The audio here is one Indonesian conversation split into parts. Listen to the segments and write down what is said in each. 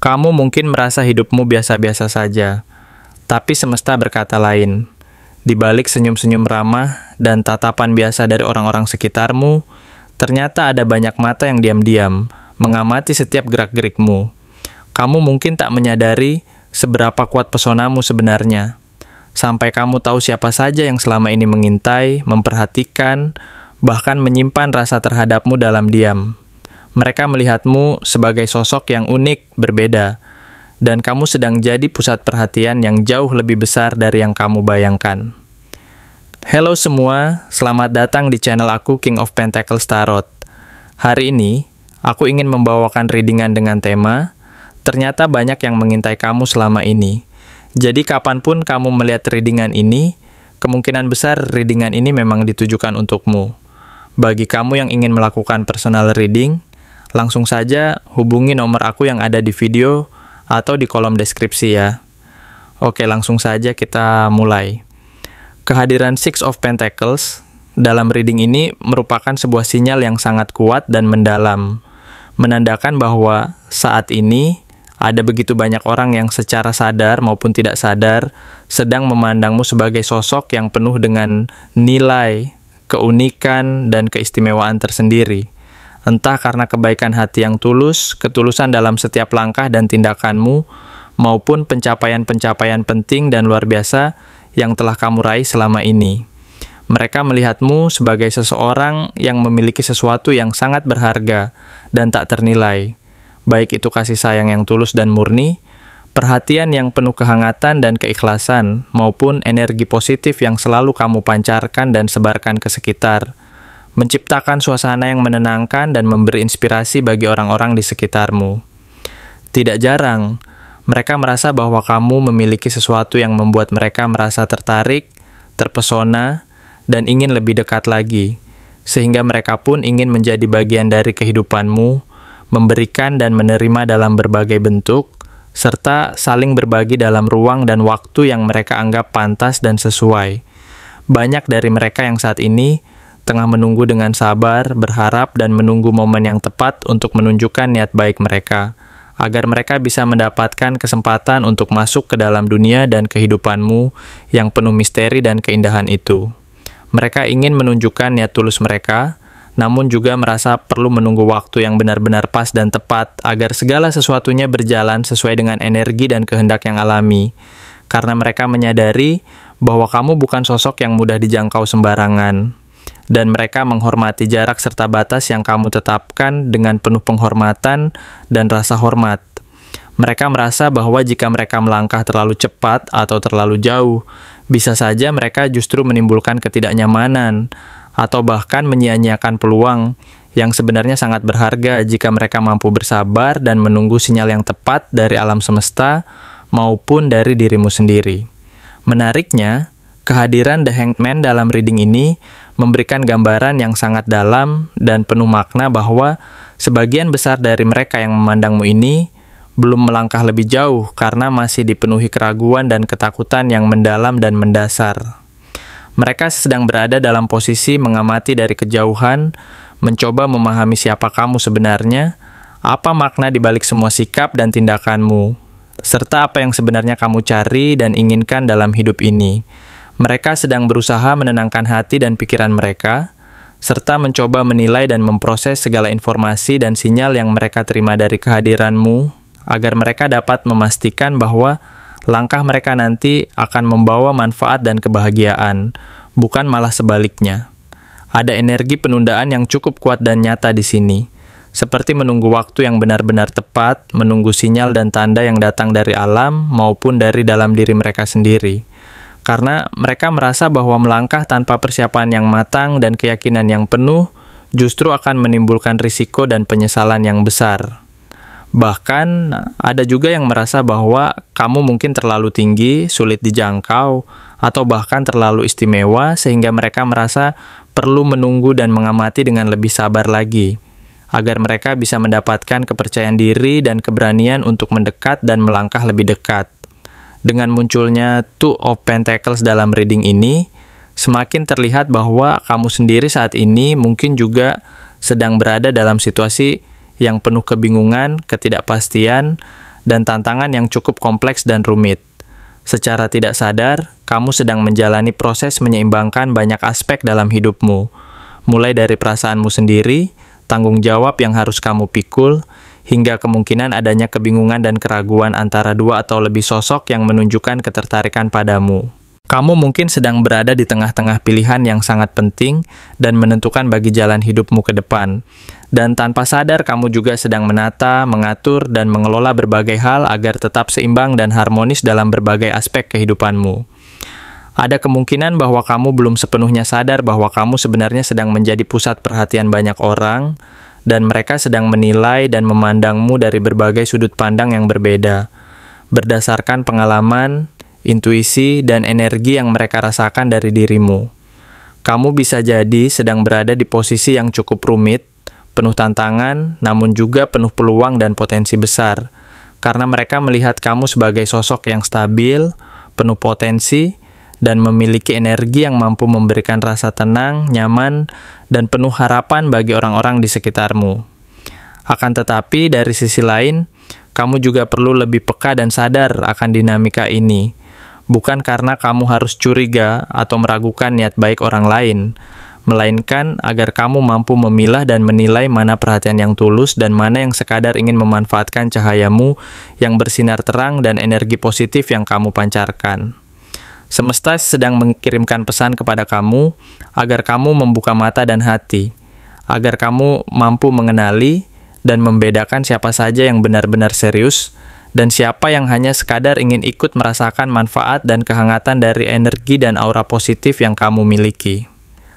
Kamu mungkin merasa hidupmu biasa-biasa saja, tapi semesta berkata lain. Di balik senyum-senyum ramah dan tatapan biasa dari orang-orang sekitarmu, ternyata ada banyak mata yang diam-diam mengamati setiap gerak-gerikmu. Kamu mungkin tak menyadari seberapa kuat pesonamu sebenarnya, sampai kamu tahu siapa saja yang selama ini mengintai, memperhatikan, bahkan menyimpan rasa terhadapmu dalam diam. Mereka melihatmu sebagai sosok yang unik, berbeda, dan kamu sedang jadi pusat perhatian yang jauh lebih besar dari yang kamu bayangkan. Halo semua, selamat datang di channel aku King of Pentacles Tarot. Hari ini, aku ingin membawakan readingan dengan tema, ternyata banyak yang mengintai kamu selama ini. Jadi kapanpun kamu melihat readingan ini, kemungkinan besar readingan ini memang ditujukan untukmu. Bagi kamu yang ingin melakukan personal reading, langsung saja hubungi nomor aku yang ada di video atau di kolom deskripsi ya. Oke, langsung saja kita mulai. Kehadiran Six of Pentacles dalam reading ini merupakan sebuah sinyal yang sangat kuat dan mendalam, menandakan bahwa saat ini ada begitu banyak orang yang secara sadar maupun tidak sadar sedang memandangmu sebagai sosok yang penuh dengan nilai, keunikan, dan keistimewaan tersendiri. Entah karena kebaikan hati yang tulus, ketulusan dalam setiap langkah dan tindakanmu, maupun pencapaian-pencapaian penting dan luar biasa yang telah kamu raih selama ini. Mereka melihatmu sebagai seseorang yang memiliki sesuatu yang sangat berharga dan tak ternilai, baik itu kasih sayang yang tulus dan murni, perhatian yang penuh kehangatan dan keikhlasan, maupun energi positif yang selalu kamu pancarkan dan sebarkan ke sekitar, menciptakan suasana yang menenangkan dan memberi inspirasi bagi orang-orang di sekitarmu. Tidak jarang, mereka merasa bahwa kamu memiliki sesuatu yang membuat mereka merasa tertarik, terpesona, dan ingin lebih dekat lagi, sehingga mereka pun ingin menjadi bagian dari kehidupanmu, memberikan dan menerima dalam berbagai bentuk, serta saling berbagi dalam ruang dan waktu yang mereka anggap pantas dan sesuai. Banyak dari mereka yang saat ini tengah menunggu dengan sabar, berharap, dan menunggu momen yang tepat untuk menunjukkan niat baik mereka, agar mereka bisa mendapatkan kesempatan untuk masuk ke dalam dunia dan kehidupanmu yang penuh misteri dan keindahan itu. Mereka ingin menunjukkan niat tulus mereka, namun juga merasa perlu menunggu waktu yang benar-benar pas dan tepat agar segala sesuatunya berjalan sesuai dengan energi dan kehendak yang alami, karena mereka menyadari bahwa kamu bukan sosok yang mudah dijangkau sembarangan, dan mereka menghormati jarak serta batas yang kamu tetapkan dengan penuh penghormatan dan rasa hormat. Mereka merasa bahwa jika mereka melangkah terlalu cepat atau terlalu jauh, bisa saja mereka justru menimbulkan ketidaknyamanan atau bahkan menyia-nyiakan peluang yang sebenarnya sangat berharga jika mereka mampu bersabar dan menunggu sinyal yang tepat dari alam semesta maupun dari dirimu sendiri. Menariknya, kehadiran The Hanged Man dalam reading ini memberikan gambaran yang sangat dalam dan penuh makna bahwa sebagian besar dari mereka yang memandangmu ini belum melangkah lebih jauh karena masih dipenuhi keraguan dan ketakutan yang mendalam dan mendasar. Mereka sedang berada dalam posisi mengamati dari kejauhan, mencoba memahami siapa kamu sebenarnya, apa makna di balik semua sikap dan tindakanmu, serta apa yang sebenarnya kamu cari dan inginkan dalam hidup ini. Mereka sedang berusaha menenangkan hati dan pikiran mereka, serta mencoba menilai dan memproses segala informasi dan sinyal yang mereka terima dari kehadiranmu, agar mereka dapat memastikan bahwa langkah mereka nanti akan membawa manfaat dan kebahagiaan, bukan malah sebaliknya. Ada energi penundaan yang cukup kuat dan nyata di sini, seperti menunggu waktu yang benar-benar tepat, menunggu sinyal dan tanda yang datang dari alam maupun dari dalam diri mereka sendiri. Karena mereka merasa bahwa melangkah tanpa persiapan yang matang dan keyakinan yang penuh justru akan menimbulkan risiko dan penyesalan yang besar. Bahkan, ada juga yang merasa bahwa kamu mungkin terlalu tinggi, sulit dijangkau, atau bahkan terlalu istimewa sehingga mereka merasa perlu menunggu dan mengamati dengan lebih sabar lagi, agar mereka bisa mendapatkan kepercayaan diri dan keberanian untuk mendekat dan melangkah lebih dekat. Dengan munculnya Two of Pentacles dalam reading ini, semakin terlihat bahwa kamu sendiri saat ini mungkin juga sedang berada dalam situasi yang penuh kebingungan, ketidakpastian, dan tantangan yang cukup kompleks dan rumit. Secara tidak sadar, kamu sedang menjalani proses menyeimbangkan banyak aspek dalam hidupmu, mulai dari perasaanmu sendiri, tanggung jawab yang harus kamu pikul, hingga kemungkinan adanya kebingungan dan keraguan antara dua atau lebih sosok yang menunjukkan ketertarikan padamu. Kamu mungkin sedang berada di tengah-tengah pilihan yang sangat penting dan menentukan bagi jalan hidupmu ke depan. Dan tanpa sadar, kamu juga sedang menata, mengatur, dan mengelola berbagai hal agar tetap seimbang dan harmonis dalam berbagai aspek kehidupanmu. Ada kemungkinan bahwa kamu belum sepenuhnya sadar bahwa kamu sebenarnya sedang menjadi pusat perhatian banyak orang, dan mereka sedang menilai dan memandangmu dari berbagai sudut pandang yang berbeda, berdasarkan pengalaman, intuisi, dan energi yang mereka rasakan dari dirimu. Kamu bisa jadi sedang berada di posisi yang cukup rumit, penuh tantangan, namun juga penuh peluang dan potensi besar, karena mereka melihat kamu sebagai sosok yang stabil, penuh potensi, dan memiliki energi yang mampu memberikan rasa tenang, nyaman, dan penuh harapan bagi orang-orang di sekitarmu. Akan tetapi, dari sisi lain, kamu juga perlu lebih peka dan sadar akan dinamika ini, bukan karena kamu harus curiga atau meragukan niat baik orang lain, melainkan agar kamu mampu memilah dan menilai mana perhatian yang tulus dan mana yang sekadar ingin memanfaatkan cahayamu yang bersinar terang dan energi positif yang kamu pancarkan. Semesta sedang mengirimkan pesan kepada kamu agar kamu membuka mata dan hati, agar kamu mampu mengenali dan membedakan siapa saja yang benar-benar serius dan siapa yang hanya sekadar ingin ikut merasakan manfaat dan kehangatan dari energi dan aura positif yang kamu miliki.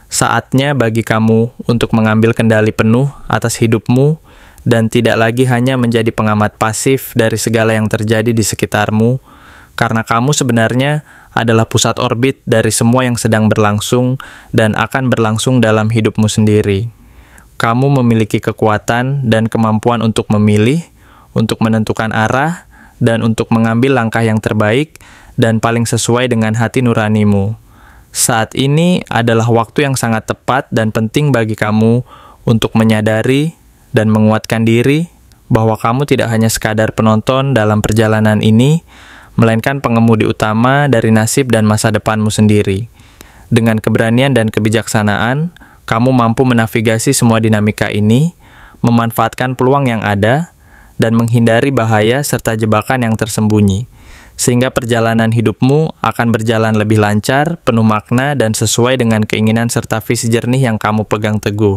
Saatnya bagi kamu untuk mengambil kendali penuh atas hidupmu dan tidak lagi hanya menjadi pengamat pasif dari segala yang terjadi di sekitarmu, karena kamu sebenarnya adalah pusat orbit dari semua yang sedang berlangsung dan akan berlangsung dalam hidupmu sendiri. Kamu memiliki kekuatan dan kemampuan untuk memilih, untuk menentukan arah, dan untuk mengambil langkah yang terbaik dan paling sesuai dengan hati nuranimu. Saat ini adalah waktu yang sangat tepat dan penting bagi kamu untuk menyadari dan menguatkan diri bahwa kamu tidak hanya sekadar penonton dalam perjalanan ini, melainkan pengemudi utama dari nasib dan masa depanmu sendiri. Dengan keberanian dan kebijaksanaan, kamu mampu menavigasi semua dinamika ini, memanfaatkan peluang yang ada, dan menghindari bahaya serta jebakan yang tersembunyi, sehingga perjalanan hidupmu akan berjalan lebih lancar, penuh makna, dan sesuai dengan keinginan serta visi jernih yang kamu pegang teguh.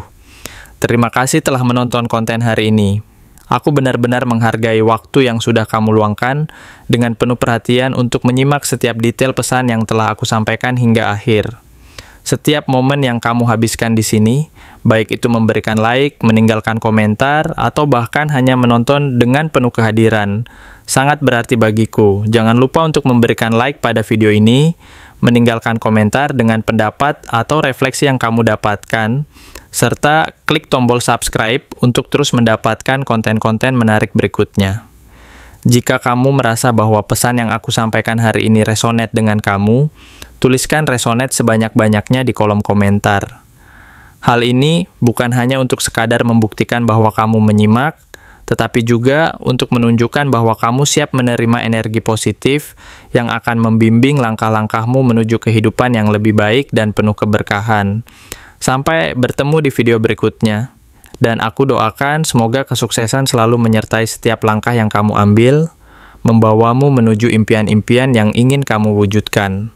Terima kasih telah menonton konten hari ini. Aku benar-benar menghargai waktu yang sudah kamu luangkan dengan penuh perhatian untuk menyimak setiap detail pesan yang telah aku sampaikan hingga akhir. Setiap momen yang kamu habiskan di sini, baik itu memberikan like, meninggalkan komentar, atau bahkan hanya menonton dengan penuh kehadiran, sangat berarti bagiku. Jangan lupa untuk memberikan like pada video ini, meninggalkan komentar dengan pendapat atau refleksi yang kamu dapatkan, serta klik tombol subscribe untuk terus mendapatkan konten-konten menarik berikutnya. Jika kamu merasa bahwa pesan yang aku sampaikan hari ini resonate dengan kamu, tuliskan resonate sebanyak-banyaknya di kolom komentar. Hal ini bukan hanya untuk sekadar membuktikan bahwa kamu menyimak, tetapi juga untuk menunjukkan bahwa kamu siap menerima energi positif yang akan membimbing langkah-langkahmu menuju kehidupan yang lebih baik dan penuh keberkahan. Sampai bertemu di video berikutnya. Dan aku doakan semoga kesuksesan selalu menyertai setiap langkah yang kamu ambil, membawamu menuju impian-impian yang ingin kamu wujudkan.